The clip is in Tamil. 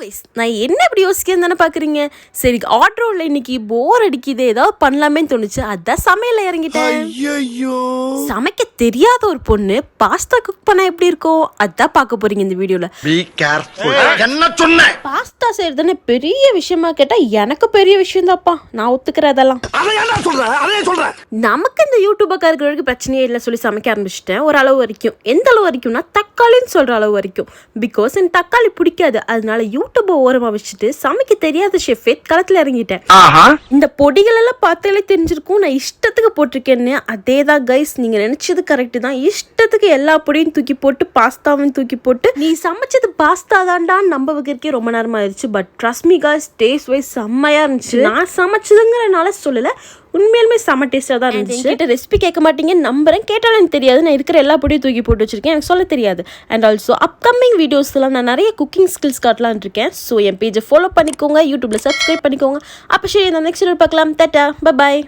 கைஸ், நான் என்ன இப்படி யோசிக்கிறேன்னு தானே பார்க்குறீங்க. சரி, ஆர்டரோவில் இன்னைக்கு போர் அடிக்குது, ஏதாவது பண்ணலாமே தோணுச்சு. அதான் சமையல இறங்கிட்டேன். சமைக்க தெரியாத ஒரு பொண்ணு பாஸ்தா குக் பண்ணா எப்படி இருக்கும், அதான் பார்க்க போறீங்க இந்த வீடியோல. பாஸ்தா செய்யறதுன்னு பெரிய விஷயமா கேட்டா எனக்கு பெரிய விஷயம் தான்ப்பா, நான் ஒத்துக்கிறேன். அதெல்லாம் நமக்கு இந்த யூடியூபக்கா இருக்கிற வரைக்கும் பிரச்சனையே இல்லை சொல்லி சமைக்க ஆரம்பிச்சிட்டேன். ஒரு அளவு வரைக்கும். எந்த அளவு வரைக்கும்னா தக்காளின்னு சொல்ற அளவு வரைக்கும். பிகாஸ் எனக்கு தக்காளி பிடிக்காது. அதனால யூடியூபை ஓரமா வச்சுட்டு சமைக்க தெரியாத ஷெஃபே களத்துல இறங்கிட்டேன். இந்த பொடிகள் எல்லாம் பார்த்தாலே தெரிஞ்சிருக்கும் நான் இஷ்டத்துக்கு போட்டிருக்கேன்னு. அதே தான் கைஸ், நீங்க நினைச்சது கரெக்ட் தான். இஷ்டத்துக்கு எல்லா பொடியும் தூக்கி போட்டு பாஸ்தாவும் தூக்கி போட்டு நீ சமைச்சது பாஸ்தா தான்டான்னு நம்ப வைக்கிறக்கே ரொம்ப நேரம் ஆயிடுச்சு. But trust me guys, taste wise செம்மையா இருந்துச்சு. நான் சமைச்சதுங்கிறனால சொல்லல, உண்மையிலுமே செம்ம டேஸ்டாக தான் இருந்துச்சு. என்கிட்ட ரெசிபி கேட்க மாட்டீங்க நம்புறேன். கேட்டாலும் எனக்கு தெரியாது. நான் இருக்கிற எல்லா பொடியும் தூக்கி போட்டு வச்சிருக்கேன், எனக்கு சொல்ல தெரியாது. அண்ட் ஆல்சோ அப்கமிங் வீடியோஸ்லாம் நான் நிறைய குக்கிங் ஸ்கில்ஸ் காட்டலான் இருக்கேன். ஸோ என் பேஜை ஃபாலோ பண்ணிக்கோங்க, யூடியூப்ல சப்ஸ்கிரைப் பண்ணிக்கோங்க. அப்போ சரி, நான் நெக்ஸ்ட் வீடியோ பார்க்கலாம். Tata, bye bye.